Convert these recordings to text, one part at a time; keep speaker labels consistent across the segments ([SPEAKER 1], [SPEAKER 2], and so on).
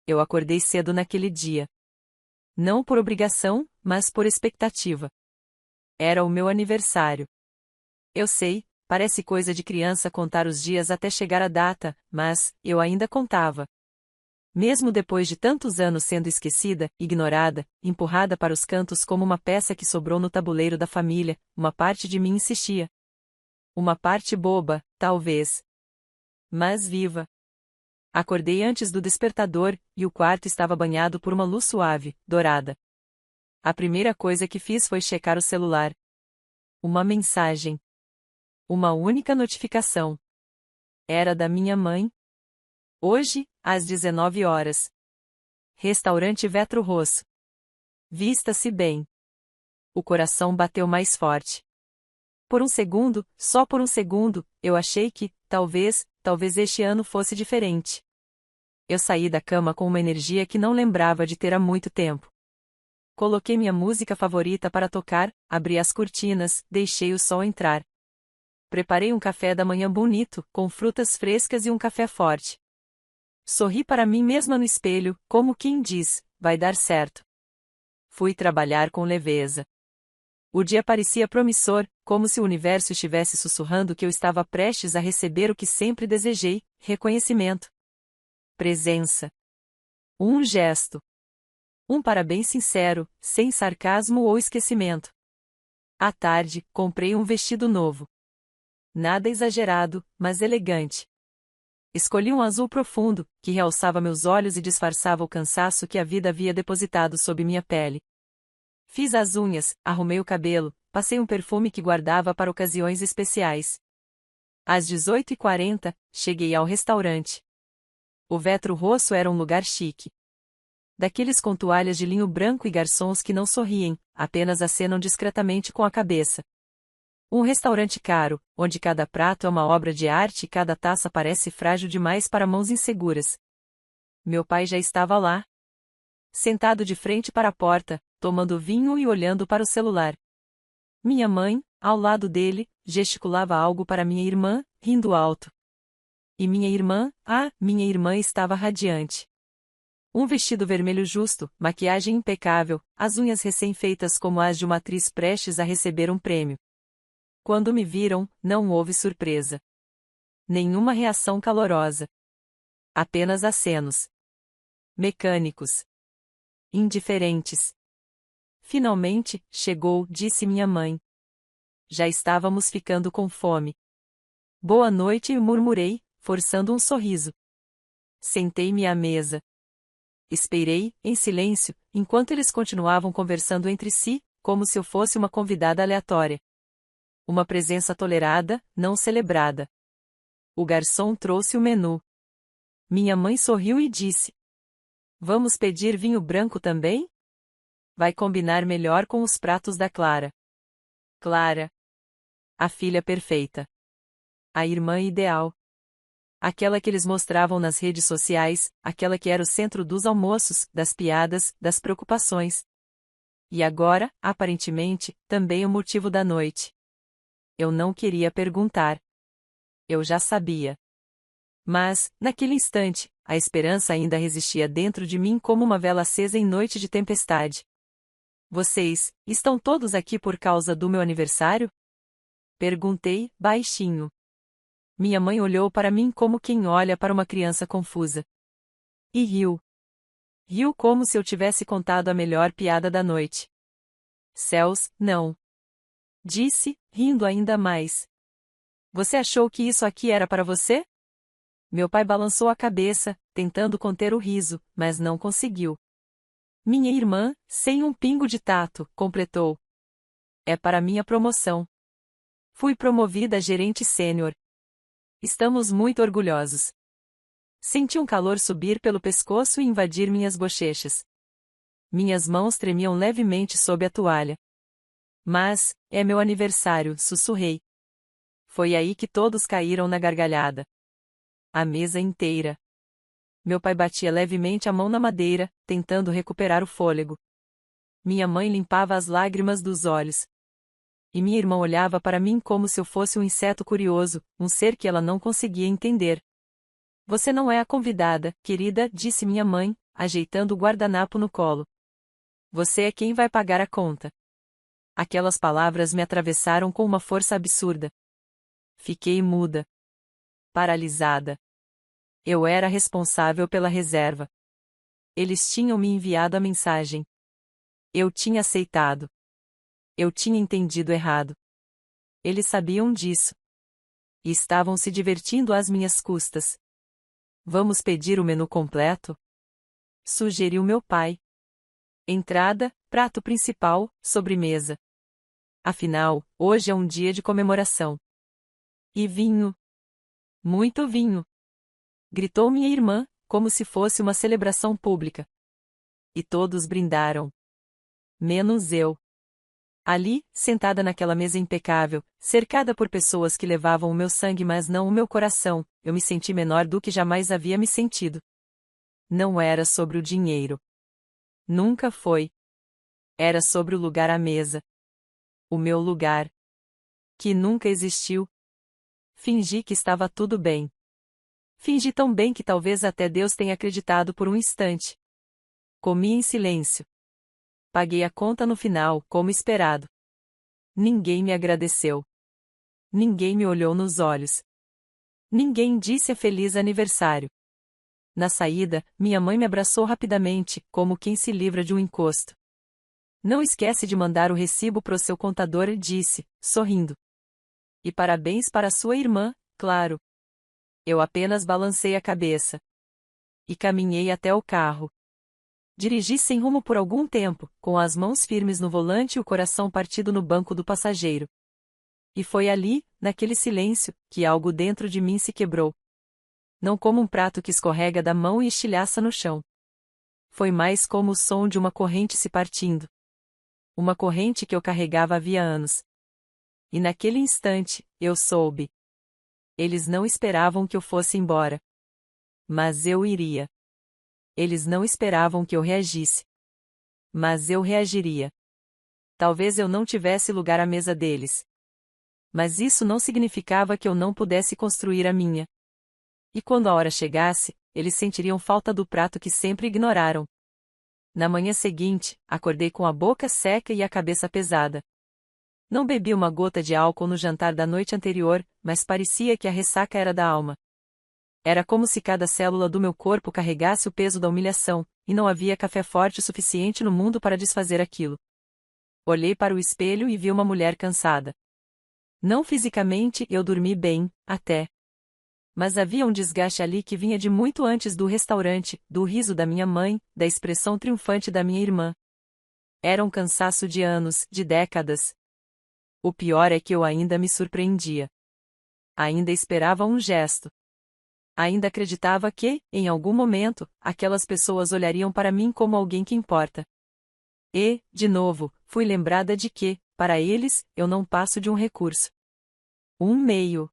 [SPEAKER 1] eu acordei cedo naquele dia. Não por obrigação, mas por expectativa. Era o meu aniversário. Eu sei, parece coisa de criança contar os dias até chegar a data, mas eu ainda contava. Mesmo depois de tantos anos sendo esquecida, ignorada, empurrada para os cantos como uma peça que sobrou no tabuleiro da família, uma parte de mim insistia. Uma parte boba, talvez. Mas viva. Acordei antes do despertador, e o quarto estava banhado por uma luz suave, dourada. A primeira coisa que fiz foi checar o celular. Uma mensagem. Uma única notificação. Era da minha mãe. Hoje, às 19 horas. Restaurante Vetro Rosso. Vista-se bem. O coração bateu mais forte. Por um segundo, só por um segundo, eu achei que, talvez este ano fosse diferente. Eu saí da cama com uma energia que não lembrava de ter há muito tempo. Coloquei minha música favorita para tocar, abri as cortinas, deixei o sol entrar. Preparei um café da manhã bonito, com frutas frescas e um café forte. Sorri para mim mesma no espelho, como quem diz, vai dar certo. Fui trabalhar com leveza. O dia parecia promissor, como se o universo estivesse sussurrando que eu estava prestes a receber o que sempre desejei, reconhecimento. Presença. Um gesto. Um parabéns sincero, sem sarcasmo ou esquecimento. À tarde, comprei um vestido novo. Nada exagerado, mas elegante. Escolhi um azul profundo, que realçava meus olhos e disfarçava o cansaço que a vida havia depositado sob minha pele. Fiz as unhas, arrumei o cabelo, passei um perfume que guardava para ocasiões especiais. Às 18h40, cheguei ao restaurante. O Vetro Rosso era um lugar chique. Daqueles com toalhas de linho branco e garçons que não sorriem, apenas acenam discretamente com a cabeça. Um restaurante caro, onde cada prato é uma obra de arte e cada taça parece frágil demais para mãos inseguras. Meu pai já estava lá. Sentado de frente para a porta, tomando vinho e olhando para o celular. Minha mãe, ao lado dele, gesticulava algo para minha irmã, rindo alto. E minha irmã estava radiante. Um vestido vermelho justo, maquiagem impecável, as unhas recém-feitas como as de uma atriz prestes a receber um prêmio. Quando me viram, não houve surpresa. Nenhuma reação calorosa. Apenas acenos. Mecânicos. Indiferentes. Finalmente, chegou, disse minha mãe. Já estávamos ficando com fome. Boa noite, murmurei, forçando um sorriso. Sentei-me à mesa. Esperei, em silêncio, enquanto eles continuavam conversando entre si, como se eu fosse uma convidada aleatória. Uma presença tolerada, não celebrada. O garçom trouxe o menu. Minha mãe sorriu e disse: Vamos pedir vinho branco também? Vai combinar melhor com os pratos da Clara. Clara. A filha perfeita. A irmã ideal. Aquela que eles mostravam nas redes sociais, aquela que era o centro dos almoços, das piadas, das preocupações. E agora, aparentemente, também o motivo da noite. Eu não queria perguntar. Eu já sabia. Mas, naquele instante, a esperança ainda resistia dentro de mim como uma vela acesa em noite de tempestade. Vocês, estão todos aqui por causa do meu aniversário? Perguntei, baixinho. Minha mãe olhou para mim como quem olha para uma criança confusa. E riu. Riu como se eu tivesse contado a melhor piada da noite. Céus, não. Disse, rindo ainda mais. Você achou que isso aqui era para você? Meu pai balançou a cabeça, tentando conter o riso, mas não conseguiu. Minha irmã, sem um pingo de tato, completou. É para minha promoção. Fui promovida a gerente sênior. Estamos muito orgulhosos. Senti um calor subir pelo pescoço e invadir minhas bochechas. Minhas mãos tremiam levemente sob a toalha. Mas, é meu aniversário, sussurrei. Foi aí que todos caíram na gargalhada. A mesa inteira. Meu pai batia levemente a mão na madeira, tentando recuperar o fôlego. Minha mãe limpava as lágrimas dos olhos. E minha irmã olhava para mim como se eu fosse um inseto curioso, um ser que ela não conseguia entender. Você não é a convidada, querida, disse minha mãe, ajeitando o guardanapo no colo. Você é quem vai pagar a conta. Aquelas palavras me atravessaram com uma força absurda. Fiquei muda. Paralisada. Eu era responsável pela reserva. Eles tinham me enviado a mensagem. Eu tinha aceitado. Eu tinha entendido errado. Eles sabiam disso. E estavam se divertindo às minhas custas. Vamos pedir o menu completo? Sugeriu meu pai. Entrada, prato principal, sobremesa. Afinal, hoje é um dia de comemoração. E vinho. Muito vinho. Gritou minha irmã, como se fosse uma celebração pública. E todos brindaram. Menos eu. Ali, sentada naquela mesa impecável, cercada por pessoas que levavam o meu sangue mas não o meu coração, eu me senti menor do que jamais havia me sentido. Não era sobre o dinheiro. Nunca foi. Era sobre o lugar à mesa. O meu lugar. Que nunca existiu. Fingi que estava tudo bem. Fingi tão bem que talvez até Deus tenha acreditado por um instante. Comi em silêncio. Paguei a conta no final, como esperado. Ninguém me agradeceu. Ninguém me olhou nos olhos. Ninguém disse feliz aniversário. Na saída, minha mãe me abraçou rapidamente, como quem se livra de um encosto. Não esquece de mandar o recibo pro seu contador, disse, sorrindo. E parabéns para sua irmã, claro. Eu apenas balancei a cabeça. E caminhei até o carro. Dirigi sem rumo por algum tempo, com as mãos firmes no volante e o coração partido no banco do passageiro. E foi ali, naquele silêncio, que algo dentro de mim se quebrou. Não como um prato que escorrega da mão e estilhaça no chão. Foi mais como o som de uma corrente se partindo. Uma corrente que eu carregava havia anos. E naquele instante, eu soube. Eles não esperavam que eu fosse embora. Mas eu iria. Eles não esperavam que eu reagisse. Mas eu reagiria. Talvez eu não tivesse lugar à mesa deles. Mas isso não significava que eu não pudesse construir a minha. E quando a hora chegasse, eles sentiriam falta do prato que sempre ignoraram. Na manhã seguinte, acordei com a boca seca e a cabeça pesada. Não bebi uma gota de álcool no jantar da noite anterior, mas parecia que a ressaca era da alma. Era como se cada célula do meu corpo carregasse o peso da humilhação, e não havia café forte o suficiente no mundo para desfazer aquilo. Olhei para o espelho e vi uma mulher cansada. Não fisicamente, eu dormi bem, até. Mas havia um desgaste ali que vinha de muito antes do restaurante, do riso da minha mãe, da expressão triunfante da minha irmã. Era um cansaço de anos, de décadas. O pior é que eu ainda me surpreendia. Ainda esperava um gesto. Ainda acreditava que, em algum momento, aquelas pessoas olhariam para mim como alguém que importa. E, de novo, fui lembrada de que, para eles, eu não passo de um recurso. Um meio.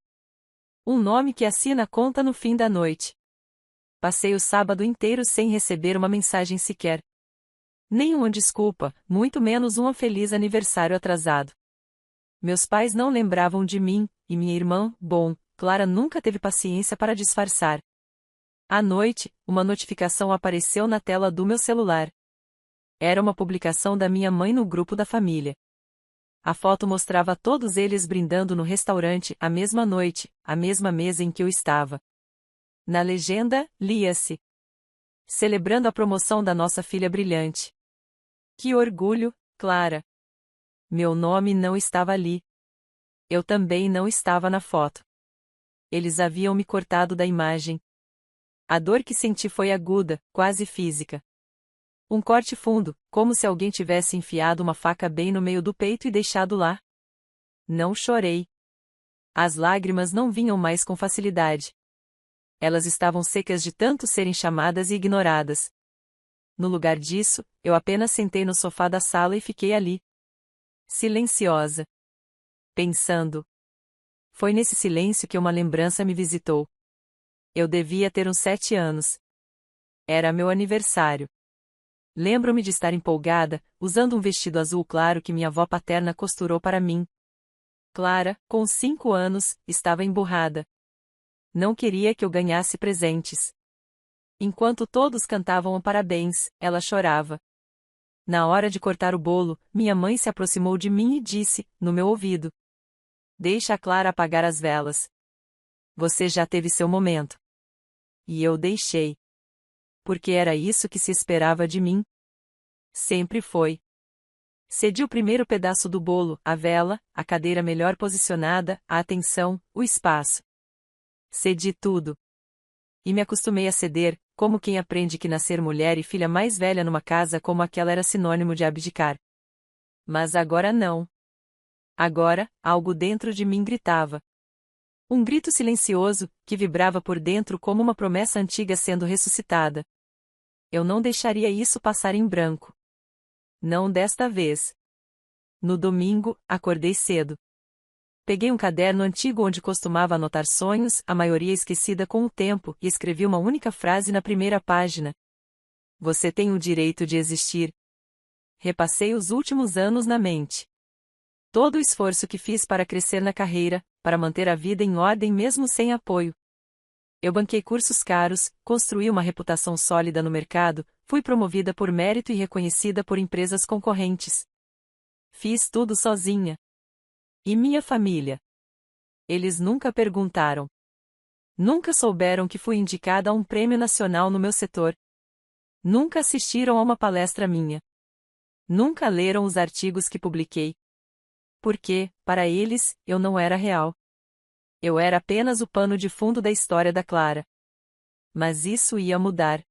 [SPEAKER 1] Um nome que assina a conta no fim da noite. Passei o sábado inteiro sem receber uma mensagem sequer. Nenhuma desculpa, muito menos um feliz aniversário atrasado. Meus pais não lembravam de mim, e minha irmã, bom, Clara nunca teve paciência para disfarçar. À noite, uma notificação apareceu na tela do meu celular. Era uma publicação da minha mãe no grupo da família. A foto mostrava todos eles brindando no restaurante, a mesma noite, a mesma mesa em que eu estava. Na legenda, lia-se: celebrando a promoção da nossa filha brilhante. Que orgulho, Clara! Meu nome não estava ali. Eu também não estava na foto. Eles haviam me cortado da imagem. A dor que senti foi aguda, quase física. Um corte fundo, como se alguém tivesse enfiado uma faca bem no meio do peito e deixado lá. Não chorei. As lágrimas não vinham mais com facilidade. Elas estavam secas de tanto serem chamadas e ignoradas. No lugar disso, eu apenas sentei no sofá da sala e fiquei ali. Silenciosa. Pensando. Foi nesse silêncio que uma lembrança me visitou. Eu devia ter uns 7 anos. Era meu aniversário. Lembro-me de estar empolgada, usando um vestido azul claro que minha avó paterna costurou para mim. Clara, com 5 anos, estava emburrada. Não queria que eu ganhasse presentes. Enquanto todos cantavam parabéns, ela chorava. Na hora de cortar o bolo, minha mãe se aproximou de mim e disse, no meu ouvido: "Deixa a Clara apagar as velas. Você já teve seu momento." E eu deixei. Porque era isso que se esperava de mim. Sempre foi. Cedi o primeiro pedaço do bolo, a vela, a cadeira melhor posicionada, a atenção, o espaço. Cedi tudo. E me acostumei a ceder, como quem aprende que nascer mulher e filha mais velha numa casa como aquela era sinônimo de abdicar. Mas agora não. Agora, algo dentro de mim gritava. Um grito silencioso, que vibrava por dentro como uma promessa antiga sendo ressuscitada. Eu não deixaria isso passar em branco. Não desta vez. No domingo, acordei cedo. Peguei um caderno antigo onde costumava anotar sonhos, a maioria esquecida com o tempo, e escrevi uma única frase na primeira página. Você tem o direito de existir. Repassei os últimos anos na mente. Todo o esforço que fiz para crescer na carreira, para manter a vida em ordem mesmo sem apoio. Eu banquei cursos caros, construí uma reputação sólida no mercado, fui promovida por mérito e reconhecida por empresas concorrentes. Fiz tudo sozinha. E minha família? Eles nunca perguntaram. Nunca souberam que fui indicada a um prêmio nacional no meu setor. Nunca assistiram a uma palestra minha. Nunca leram os artigos que publiquei. Porque, para eles, eu não era real. Eu era apenas o pano de fundo da história da Clara. Mas isso ia mudar.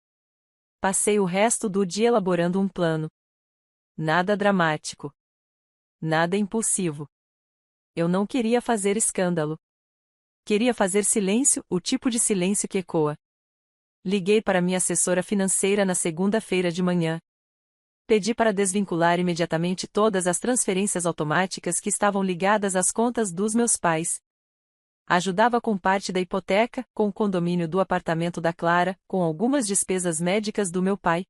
[SPEAKER 1] Passei o resto do dia elaborando um plano. Nada dramático. Nada impulsivo. Eu não queria fazer escândalo. Queria fazer silêncio, o tipo de silêncio que ecoa. Liguei para minha assessora financeira na segunda-feira de manhã. Pedi para desvincular imediatamente todas as transferências automáticas que estavam ligadas às contas dos meus pais. Ajudava com parte da hipoteca, com o condomínio do apartamento da Clara, com algumas despesas médicas do meu pai.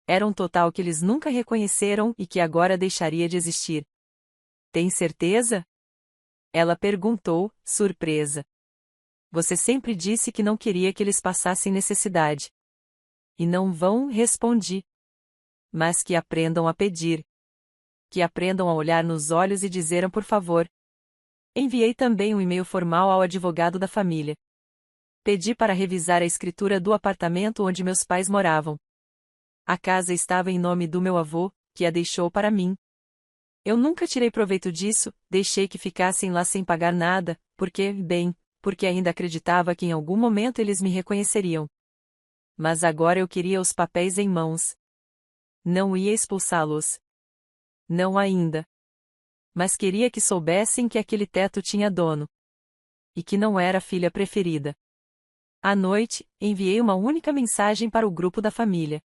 [SPEAKER 1] Era um total que eles nunca reconheceram e que agora deixaria de existir. Tem certeza? Ela perguntou, surpresa. Você sempre disse que não queria que eles passassem necessidade. E não vão, respondi. Mas que aprendam a pedir. Que aprendam a olhar nos olhos e dizer por favor. Enviei também um e-mail formal ao advogado da família. Pedi para revisar a escritura do apartamento onde meus pais moravam. A casa estava em nome do meu avô, que a deixou para mim. Eu nunca tirei proveito disso, deixei que ficassem lá sem pagar nada, porque ainda acreditava que em algum momento eles me reconheceriam. Mas agora eu queria os papéis em mãos. Não ia expulsá-los. Não ainda. Mas queria que soubessem que aquele teto tinha dono. E que não era a filha preferida. À noite, enviei uma única mensagem para o grupo da família.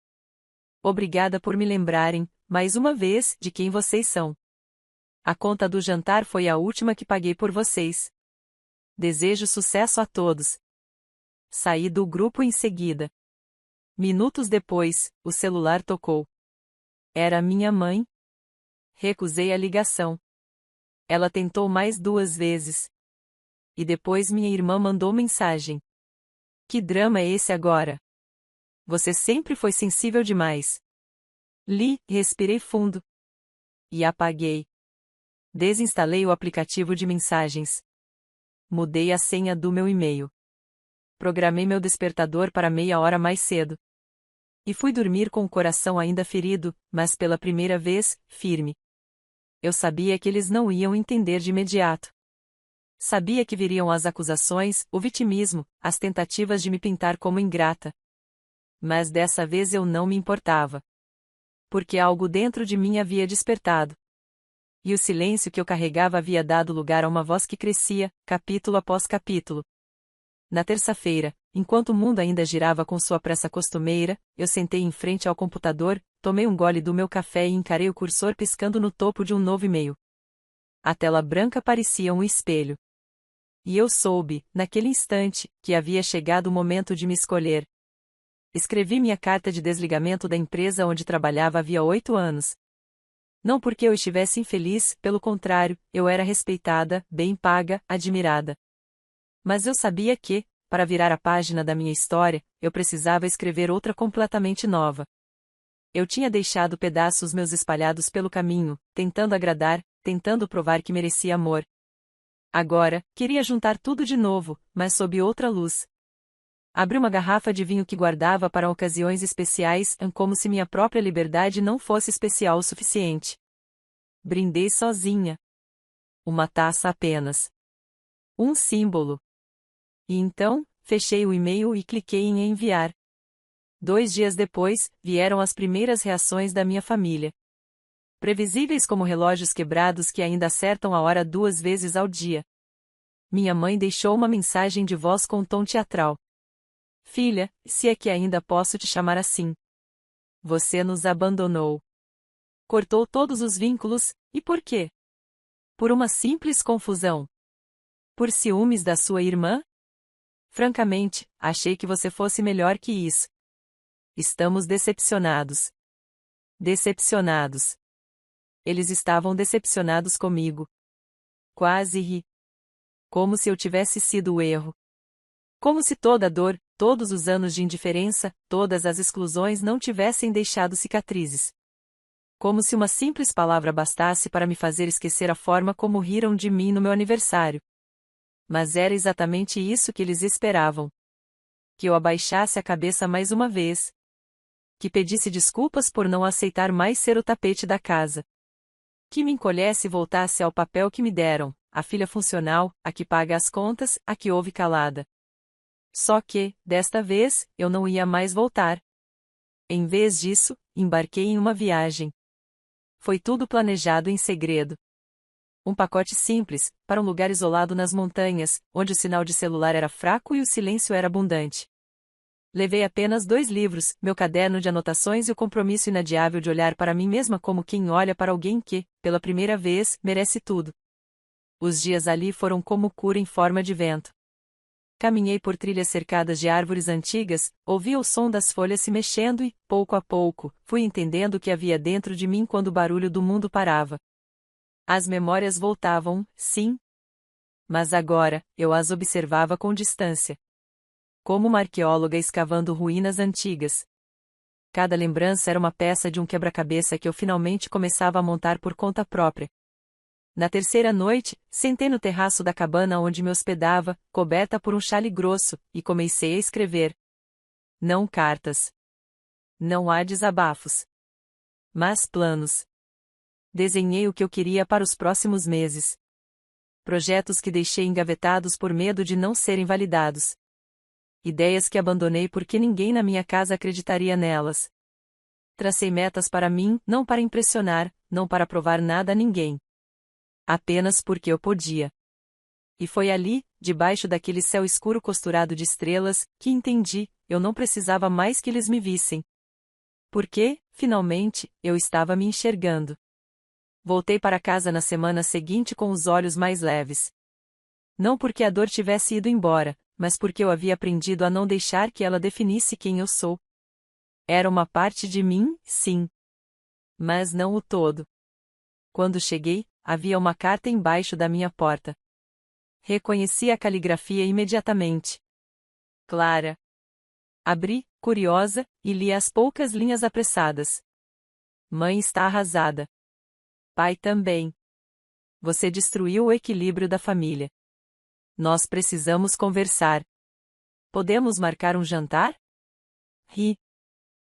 [SPEAKER 1] Obrigada por me lembrarem, mais uma vez, de quem vocês são. A conta do jantar foi a última que paguei por vocês. Desejo sucesso a todos. Saí do grupo em seguida. Minutos depois, o celular tocou. Era minha mãe. Recusei a ligação. Ela tentou mais 2 vezes. E depois minha irmã mandou mensagem. Que drama é esse agora? Você sempre foi sensível demais. Li, respirei fundo. E apaguei. Desinstalei o aplicativo de mensagens. Mudei a senha do meu e-mail. Programei meu despertador para meia hora mais cedo. E fui dormir com o coração ainda ferido, mas pela primeira vez, firme. Eu sabia que eles não iam entender de imediato. Sabia que viriam as acusações, o vitimismo, as tentativas de me pintar como ingrata. Mas dessa vez eu não me importava. Porque algo dentro de mim havia despertado. E o silêncio que eu carregava havia dado lugar a uma voz que crescia, capítulo após capítulo. Na terça-feira, enquanto o mundo ainda girava com sua pressa costumeira, eu sentei em frente ao computador, tomei um gole do meu café e encarei o cursor piscando no topo de um novo e-mail. A tela branca parecia um espelho. E eu soube, naquele instante, que havia chegado o momento de me escolher. Escrevi minha carta de desligamento da empresa onde trabalhava havia 8 anos. Não porque eu estivesse infeliz, pelo contrário, eu era respeitada, bem paga, admirada. Mas eu sabia que, para virar a página da minha história, eu precisava escrever outra completamente nova. Eu tinha deixado pedaços meus espalhados pelo caminho, tentando agradar, tentando provar que merecia amor. Agora, queria juntar tudo de novo, mas sob outra luz. Abri uma garrafa de vinho que guardava para ocasiões especiais, como se minha própria liberdade não fosse especial o suficiente. Brindei sozinha. Uma taça apenas. Um símbolo. E então, fechei o e-mail e cliquei em enviar. 2 dias depois, vieram as primeiras reações da minha família. Previsíveis como relógios quebrados que ainda acertam a hora 2 vezes ao dia. Minha mãe deixou uma mensagem de voz com tom teatral. Filha, se é que ainda posso te chamar assim. Você nos abandonou. Cortou todos os vínculos, e por quê? Por uma simples confusão. Por ciúmes da sua irmã? Francamente, achei que você fosse melhor que isso. Estamos decepcionados. Decepcionados. Eles estavam decepcionados comigo. Quase ri. Como se eu tivesse sido o erro. Como se toda a dor, todos os anos de indiferença, todas as exclusões não tivessem deixado cicatrizes. Como se uma simples palavra bastasse para me fazer esquecer a forma como riram de mim no meu aniversário. Mas era exatamente isso que eles esperavam. Que eu abaixasse a cabeça mais uma vez. Que pedisse desculpas por não aceitar mais ser o tapete da casa. Que me encolhesse e voltasse ao papel que me deram, a filha funcional, a que paga as contas, a que ouve calada. Só que, desta vez, eu não ia mais voltar. Em vez disso, embarquei em uma viagem. Foi tudo planejado em segredo. Um pacote simples, para um lugar isolado nas montanhas, onde o sinal de celular era fraco e o silêncio era abundante. Levei apenas 2 livros, meu caderno de anotações e o compromisso inadiável de olhar para mim mesma como quem olha para alguém que, pela primeira vez, merece tudo. Os dias ali foram como cura em forma de vento. Caminhei por trilhas cercadas de árvores antigas, ouvi o som das folhas se mexendo e, pouco a pouco, fui entendendo o que havia dentro de mim quando o barulho do mundo parava. As memórias voltavam, sim. Mas agora, eu as observava com distância. Como uma arqueóloga escavando ruínas antigas. Cada lembrança era uma peça de um quebra-cabeça que eu finalmente começava a montar por conta própria. Na terceira noite, sentei no terraço da cabana onde me hospedava, coberta por um xale grosso, e comecei a escrever. Não cartas. Não há desabafos. Mas planos. Desenhei o que eu queria para os próximos meses. Projetos que deixei engavetados por medo de não serem validados. Ideias que abandonei porque ninguém na minha casa acreditaria nelas. Tracei metas para mim, não para impressionar, não para provar nada a ninguém. Apenas porque eu podia. E foi ali, debaixo daquele céu escuro costurado de estrelas, que entendi, eu não precisava mais que eles me vissem. Porque, finalmente, eu estava me enxergando. Voltei para casa na semana seguinte com os olhos mais leves. Não porque a dor tivesse ido embora, mas porque eu havia aprendido a não deixar que ela definisse quem eu sou. Era uma parte de mim, sim. Mas não o todo. Quando cheguei, havia uma carta embaixo da minha porta. Reconheci a caligrafia imediatamente. Clara. Abri, curiosa, e li as poucas linhas apressadas. Mãe está arrasada. Pai também. Você destruiu o equilíbrio da família. Nós precisamos conversar. Podemos marcar um jantar? Ri.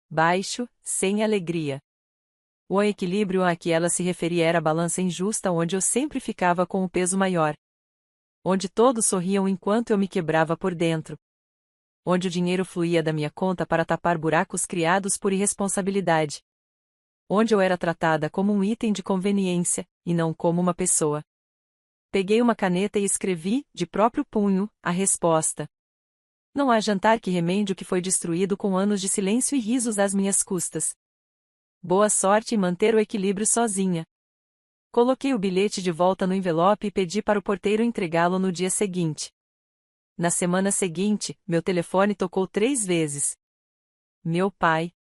[SPEAKER 1] Baixo, sem alegria. O equilíbrio a que ela se referia era a balança injusta onde eu sempre ficava com o peso maior. Onde todos sorriam enquanto eu me quebrava por dentro. Onde o dinheiro fluía da minha conta para tapar buracos criados por irresponsabilidade. Onde eu era tratada como um item de conveniência, e não como uma pessoa. Peguei uma caneta e escrevi, de próprio punho, a resposta. Não há jantar que remende o que foi destruído com anos de silêncio e risos às minhas custas. Boa sorte em manter o equilíbrio sozinha. Coloquei o bilhete de volta no envelope e pedi para o porteiro entregá-lo no dia seguinte. Na semana seguinte, meu telefone tocou 3 vezes. Meu pai.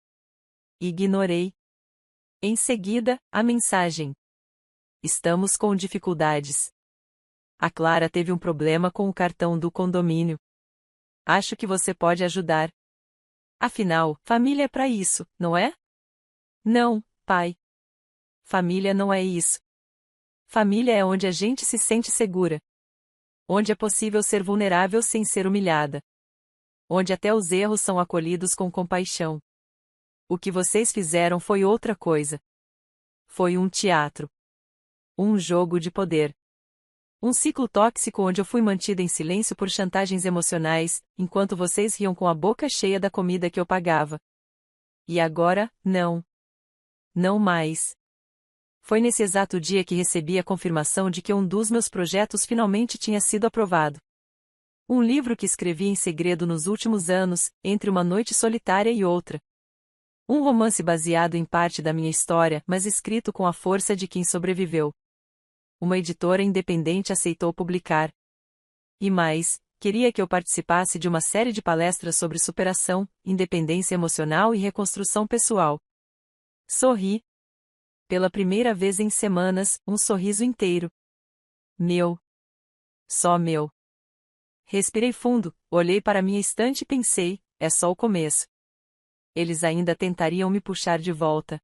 [SPEAKER 1] Ignorei. Em seguida, a mensagem. Estamos com dificuldades. A Clara teve um problema com o cartão do condomínio. Acho que você pode ajudar. Afinal, família é para isso, não é? Não, pai. Família não é isso. Família é onde a gente se sente segura. Onde é possível ser vulnerável sem ser humilhada. Onde até os erros são acolhidos com compaixão. O que vocês fizeram foi outra coisa. Foi um teatro. Um jogo de poder. Um ciclo tóxico onde eu fui mantida em silêncio por chantagens emocionais, enquanto vocês riam com a boca cheia da comida que eu pagava. E agora, não. Não mais. Foi nesse exato dia que recebi a confirmação de que um dos meus projetos finalmente tinha sido aprovado. Um livro que escrevi em segredo nos últimos anos, entre uma noite solitária e outra. Um romance baseado em parte da minha história, mas escrito com a força de quem sobreviveu. Uma editora independente aceitou publicar. E mais, queria que eu participasse de uma série de palestras sobre superação, independência emocional e reconstrução pessoal. Sorri. Pela primeira vez em semanas, um sorriso inteiro. Meu. Só meu. Respirei fundo, olhei para minha estante e pensei, é só o começo. Eles ainda tentariam me puxar de volta.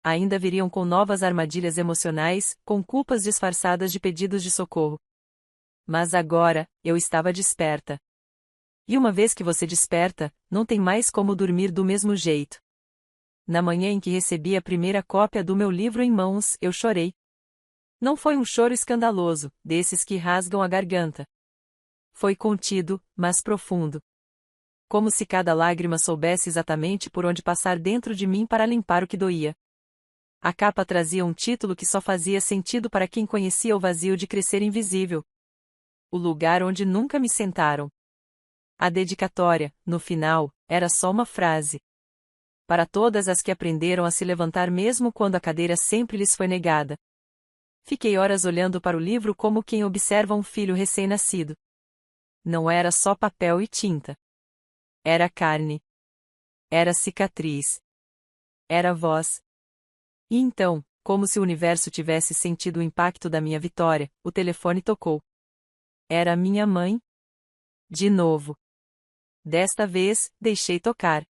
[SPEAKER 1] Ainda viriam com novas armadilhas emocionais, com culpas disfarçadas de pedidos de socorro. Mas agora, eu estava desperta. E uma vez que você desperta, não tem mais como dormir do mesmo jeito. Na manhã em que recebi a primeira cópia do meu livro em mãos, eu chorei. Não foi um choro escandaloso, desses que rasgam a garganta. Foi contido, mas profundo. Como se cada lágrima soubesse exatamente por onde passar dentro de mim para limpar o que doía. A capa trazia um título que só fazia sentido para quem conhecia o vazio de crescer invisível. O lugar onde nunca me sentaram. A dedicatória, no final, era só uma frase. Para todas as que aprenderam a se levantar mesmo quando a cadeira sempre lhes foi negada. Fiquei horas olhando para o livro como quem observa um filho recém-nascido. Não era só papel e tinta. Era carne. Era cicatriz. Era voz. E então, como se o universo tivesse sentido o impacto da minha vitória, o telefone tocou. Era minha mãe. De novo. Desta vez, deixei tocar.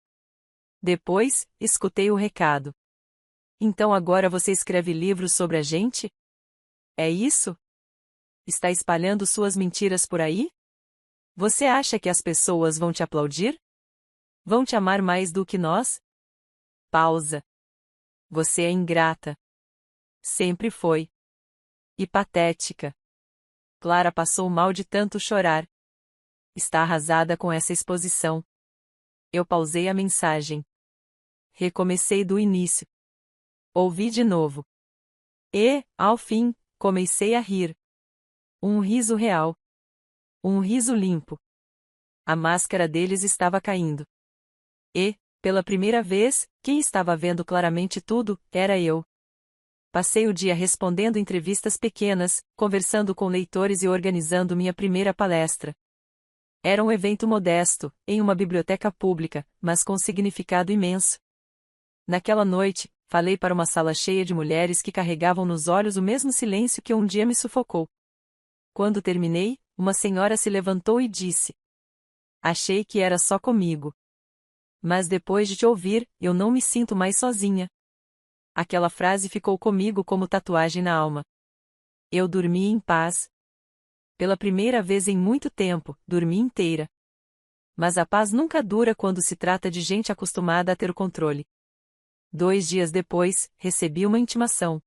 [SPEAKER 1] Depois, escutei o recado. Então agora você escreve livros sobre a gente? É isso? Está espalhando suas mentiras por aí? Você acha que as pessoas vão te aplaudir? Vão te amar mais do que nós? Pausa. Você é ingrata. Sempre foi. E patética. Clara passou mal de tanto chorar. Está arrasada com essa exposição. Eu pausei a mensagem. Recomecei do início. Ouvi de novo. E, ao fim, comecei a rir. Um riso real. Um riso limpo. A máscara deles estava caindo. E, pela primeira vez, quem estava vendo claramente tudo, era eu. Passei o dia respondendo entrevistas pequenas, conversando com leitores e organizando minha primeira palestra. Era um evento modesto, em uma biblioteca pública, mas com significado imenso. Naquela noite, falei para uma sala cheia de mulheres que carregavam nos olhos o mesmo silêncio que um dia me sufocou. Quando terminei, uma senhora se levantou e disse: Achei que era só comigo. Mas depois de te ouvir, eu não me sinto mais sozinha. Aquela frase ficou comigo como tatuagem na alma. Eu dormi em paz. Pela primeira vez em muito tempo, dormi inteira. Mas a paz nunca dura quando se trata de gente acostumada a ter o controle. 2 dias depois, recebi uma intimação.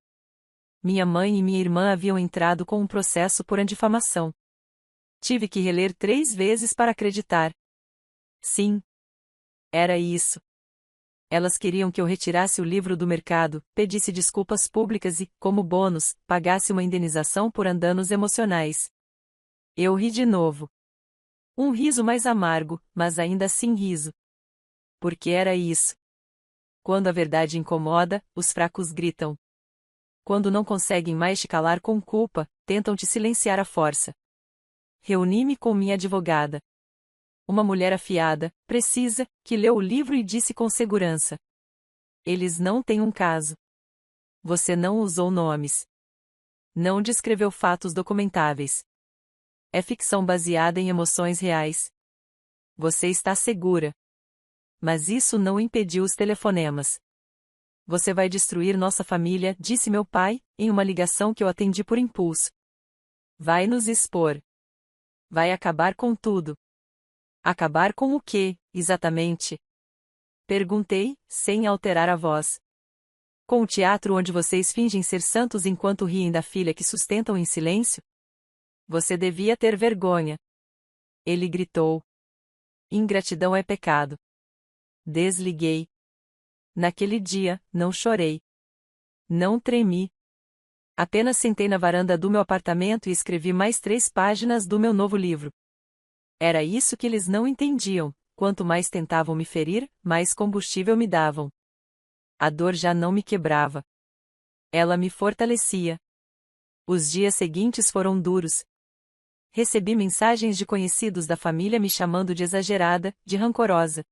[SPEAKER 1] Minha mãe e minha irmã haviam entrado com um processo por difamação. Tive que reler 3 vezes para acreditar. Sim. Era isso. Elas queriam que eu retirasse o livro do mercado, pedisse desculpas públicas e, como bônus, pagasse uma indenização por danos emocionais. Eu ri de novo. Um riso mais amargo, mas ainda assim riso. Porque era isso. Quando a verdade incomoda, os fracos gritam. Quando não conseguem mais te calar com culpa, tentam te silenciar à força. Reuni-me com minha advogada. Uma mulher afiada, precisa, que leu o livro e disse com segurança: Eles não têm um caso. Você não usou nomes. Não descreveu fatos documentáveis. É ficção baseada em emoções reais. Você está segura. Mas isso não impediu os telefonemas. Você vai destruir nossa família, disse meu pai, em uma ligação que eu atendi por impulso. Vai nos expor. Vai acabar com tudo. Acabar com o quê, exatamente? Perguntei, sem alterar a voz. Com o teatro onde vocês fingem ser santos enquanto riem da filha que sustentam em silêncio? Você devia ter vergonha. Ele gritou. Ingratidão é pecado. Desliguei. Naquele dia, não chorei. Não tremi. Apenas sentei na varanda do meu apartamento e escrevi mais 3 páginas do meu novo livro. Era isso que eles não entendiam: quanto mais tentavam me ferir, mais combustível me davam. A dor já não me quebrava. Ela me fortalecia. Os dias seguintes foram duros. Recebi mensagens de conhecidos da família me chamando de exagerada, de rancorosa.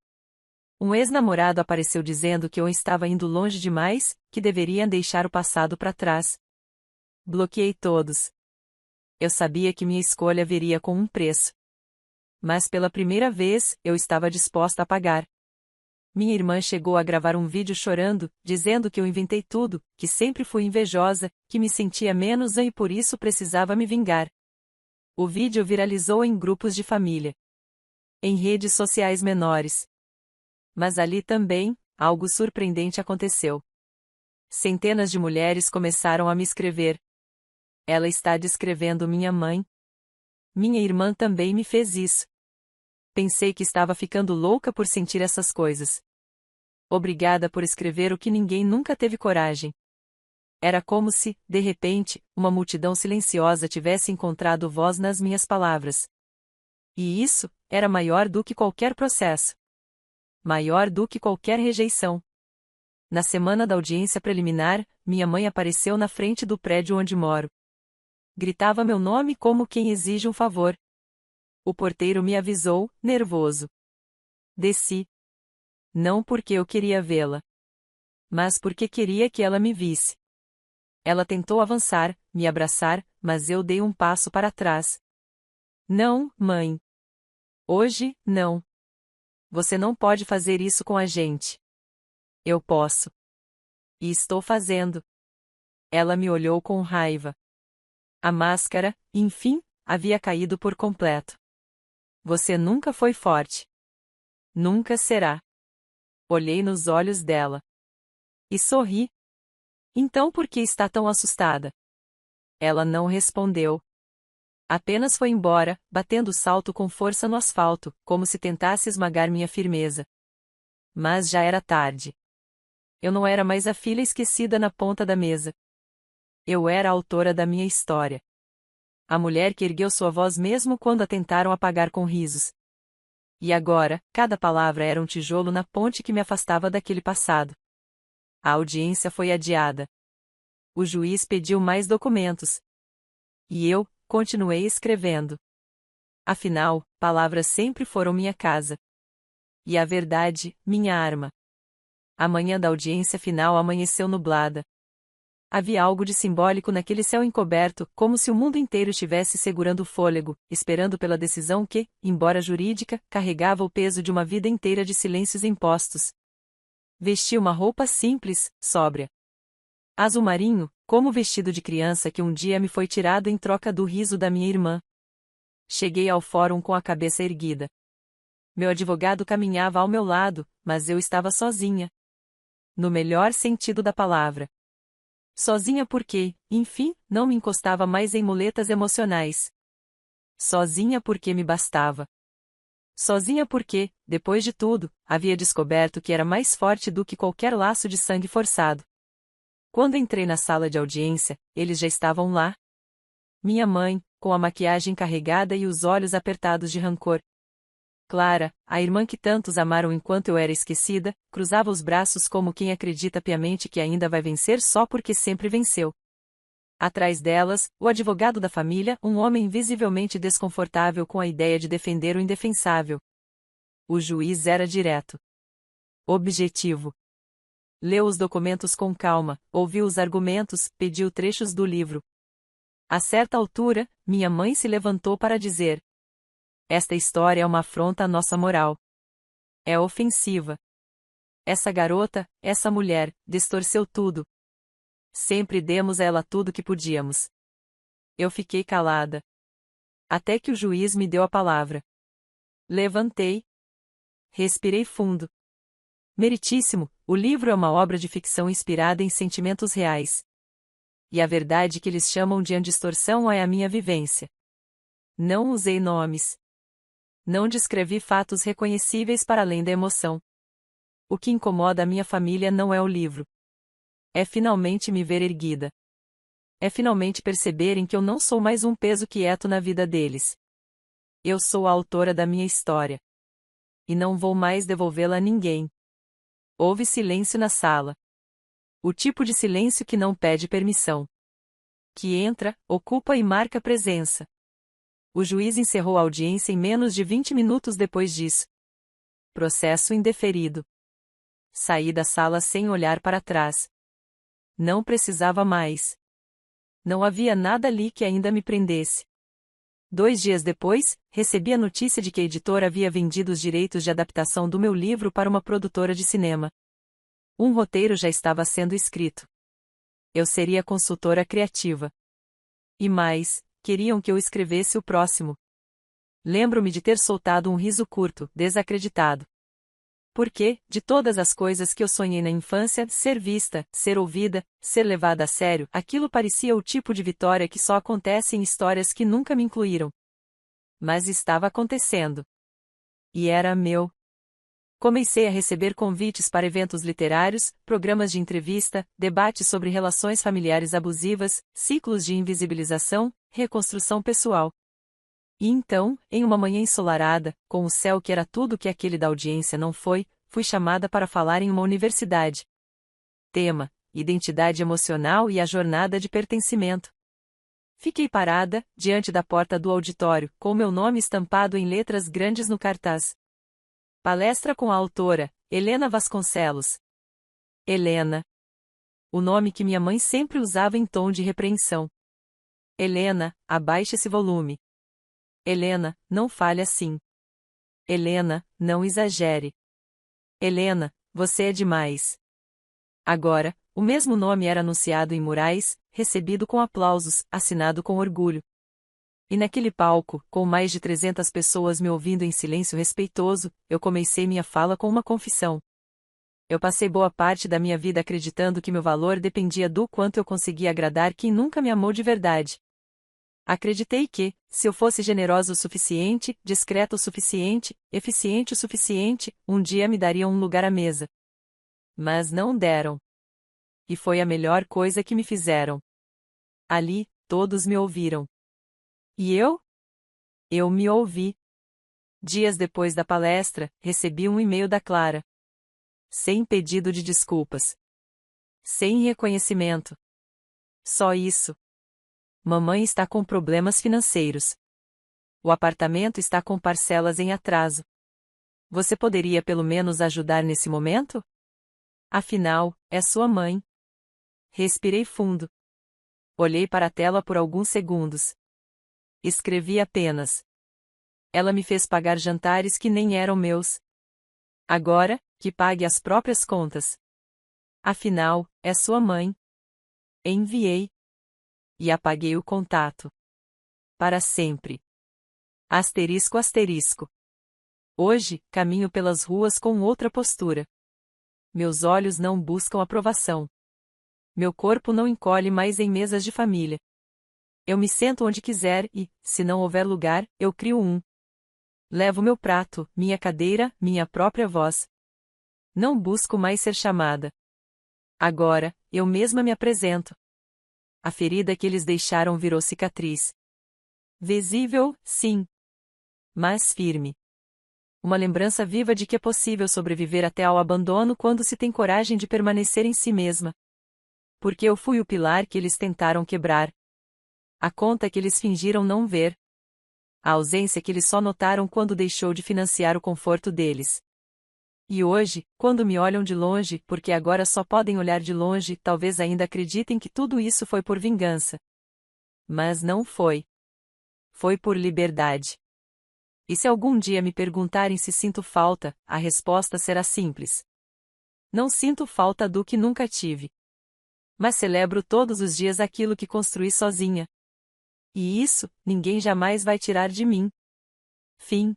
[SPEAKER 1] Um ex-namorado apareceu dizendo que eu estava indo longe demais, que deveria deixar o passado para trás. Bloqueei todos. Eu sabia que minha escolha viria com um preço. Mas pela primeira vez, eu estava disposta a pagar. Minha irmã chegou a gravar um vídeo chorando, dizendo que eu inventei tudo, que sempre fui invejosa, que me sentia menos e por isso precisava me vingar. O vídeo viralizou em grupos de família. Em redes sociais menores. Mas ali também, algo surpreendente aconteceu. Centenas de mulheres começaram a me escrever. Ela está descrevendo minha mãe. Minha irmã também me fez isso. Pensei que estava ficando louca por sentir essas coisas. Obrigada por escrever o que ninguém nunca teve coragem. Era como se, de repente, uma multidão silenciosa tivesse encontrado voz nas minhas palavras. E isso, era maior do que qualquer processo. Maior do que qualquer rejeição. Na semana da audiência preliminar, minha mãe apareceu na frente do prédio onde moro. Gritava meu nome como quem exige um favor. O porteiro me avisou, nervoso. Desci. Não porque eu queria vê-la. Mas porque queria que ela me visse. Ela tentou avançar, me abraçar, mas eu dei um passo para trás. Não, mãe. Hoje, não. Você não pode fazer isso com a gente. Eu posso. E estou fazendo. Ela me olhou com raiva. A máscara, enfim, havia caído por completo. Você nunca foi forte. Nunca será. Olhei nos olhos dela. E sorri. Então por que está tão assustada? Ela não respondeu. Apenas foi embora, batendo o salto com força no asfalto, como se tentasse esmagar minha firmeza. Mas já era tarde. Eu não era mais a filha esquecida na ponta da mesa. Eu era a autora da minha história. A mulher que ergueu sua voz mesmo quando a tentaram apagar com risos. E agora, cada palavra era um tijolo na ponte que me afastava daquele passado. A audiência foi adiada. O juiz pediu mais documentos. E eu, continuei escrevendo. Afinal, palavras sempre foram minha casa. E a verdade, minha arma. A manhã da audiência final amanheceu nublada. Havia algo de simbólico naquele céu encoberto, como se o mundo inteiro estivesse segurando o fôlego, esperando pela decisão que, embora jurídica, carregava o peso de uma vida inteira de silêncios impostos. Vesti uma roupa simples, sóbria. Azul marinho, como vestido de criança que um dia me foi tirado em troca do riso da minha irmã. Cheguei ao fórum com a cabeça erguida. Meu advogado caminhava ao meu lado, mas eu estava sozinha. No melhor sentido da palavra. Sozinha porque, enfim, não me encostava mais em muletas emocionais. Sozinha porque me bastava. Sozinha porque, depois de tudo, havia descoberto que era mais forte do que qualquer laço de sangue forçado. Quando entrei na sala de audiência, eles já estavam lá. Minha mãe, com a maquiagem carregada e os olhos apertados de rancor. Clara, a irmã que tantos amaram enquanto eu era esquecida, cruzava os braços como quem acredita piamente que ainda vai vencer só porque sempre venceu. Atrás delas, o advogado da família, um homem visivelmente desconfortável com a ideia de defender o indefensável. O juiz era direto. Objetivo. Leu os documentos com calma, ouviu os argumentos, pediu trechos do livro. A certa altura, minha mãe se levantou para dizer: Esta história é uma afronta à nossa moral. É ofensiva. Essa garota, essa mulher, distorceu tudo. Sempre demos a ela tudo que podíamos. Eu fiquei calada. Até que o juiz me deu a palavra. Levantei. Respirei fundo. Meritíssimo, o livro é uma obra de ficção inspirada em sentimentos reais. E a verdade que eles chamam de distorção é a minha vivência. Não usei nomes. Não descrevi fatos reconhecíveis para além da emoção. O que incomoda a minha família não é o livro. É finalmente me ver erguida. É finalmente perceberem que eu não sou mais um peso quieto na vida deles. Eu sou a autora da minha história. E não vou mais devolvê-la a ninguém. Houve silêncio na sala. O tipo de silêncio que não pede permissão. Que entra, ocupa e marca presença. O juiz encerrou a audiência em menos de 20 minutos depois disso. Processo indeferido. Saí da sala sem olhar para trás. Não precisava mais. Não havia nada ali que ainda me prendesse. 2 dias depois, recebi a notícia de que a editora havia vendido os direitos de adaptação do meu livro para uma produtora de cinema. Um roteiro já estava sendo escrito. Eu seria consultora criativa. E mais, queriam que eu escrevesse o próximo. Lembro-me de ter soltado um riso curto, desacreditado. Porque, de todas as coisas que eu sonhei na infância, ser vista, ser ouvida, ser levada a sério, aquilo parecia o tipo de vitória que só acontece em histórias que nunca me incluíram. Mas estava acontecendo. E era meu. Comecei a receber convites para eventos literários, programas de entrevista, debates sobre relações familiares abusivas, ciclos de invisibilização, reconstrução pessoal. E então, em uma manhã ensolarada, com o céu que era tudo que aquele da audiência não foi, fui chamada para falar em uma universidade. Tema: identidade emocional e a jornada de pertencimento. Fiquei parada, diante da porta do auditório, com meu nome estampado em letras grandes no cartaz. Palestra com a autora, Helena Vasconcelos. Helena. O nome que minha mãe sempre usava em tom de repreensão. Helena, abaixe esse volume. Helena, não fale assim. Helena, não exagere. Helena, você é demais. Agora, o mesmo nome era anunciado em murais, recebido com aplausos, assinado com orgulho. E naquele palco, com mais de 300 pessoas me ouvindo em silêncio respeitoso, eu comecei minha fala com uma confissão. Eu passei boa parte da minha vida acreditando que meu valor dependia do quanto eu conseguia agradar quem nunca me amou de verdade. Acreditei que, se eu fosse generosa o suficiente, discreta o suficiente, eficiente o suficiente, um dia me dariam um lugar à mesa. Mas não deram. E foi a melhor coisa que me fizeram. Ali, todos me ouviram. E eu? Eu me ouvi. Dias depois da palestra, recebi um e-mail da Clara. Sem pedido de desculpas. Sem reconhecimento. Só isso. Mamãe está com problemas financeiros. O apartamento está com parcelas em atraso. Você poderia pelo menos ajudar nesse momento? Afinal, é sua mãe. Respirei fundo. Olhei para a tela por alguns segundos. Escrevi apenas. Ela me fez pagar jantares que nem eram meus. Agora, que pague as próprias contas. Afinal, é sua mãe. Enviei. E apaguei o contato. Para sempre. Asterisco asterisco. Hoje, caminho pelas ruas com outra postura. Meus olhos não buscam aprovação. Meu corpo não encolhe mais em mesas de família. Eu me sento onde quiser e, se não houver lugar, eu crio um. Levo meu prato, minha cadeira, minha própria voz. Não busco mais ser chamada. Agora, eu mesma me apresento. A ferida que eles deixaram virou cicatriz. Visível, sim. Mas firme. Uma lembrança viva de que é possível sobreviver até ao abandono quando se tem coragem de permanecer em si mesma. Porque eu fui o pilar que eles tentaram quebrar. A conta que eles fingiram não ver. A ausência que eles só notaram quando deixou de financiar o conforto deles. E hoje, quando me olham de longe, porque agora só podem olhar de longe, talvez ainda acreditem que tudo isso foi por vingança. Mas não foi. Foi por liberdade. E se algum dia me perguntarem se sinto falta, a resposta será simples. Não sinto falta do que nunca tive. Mas celebro todos os dias aquilo que construí sozinha. E isso, ninguém jamais vai tirar de mim. Fim.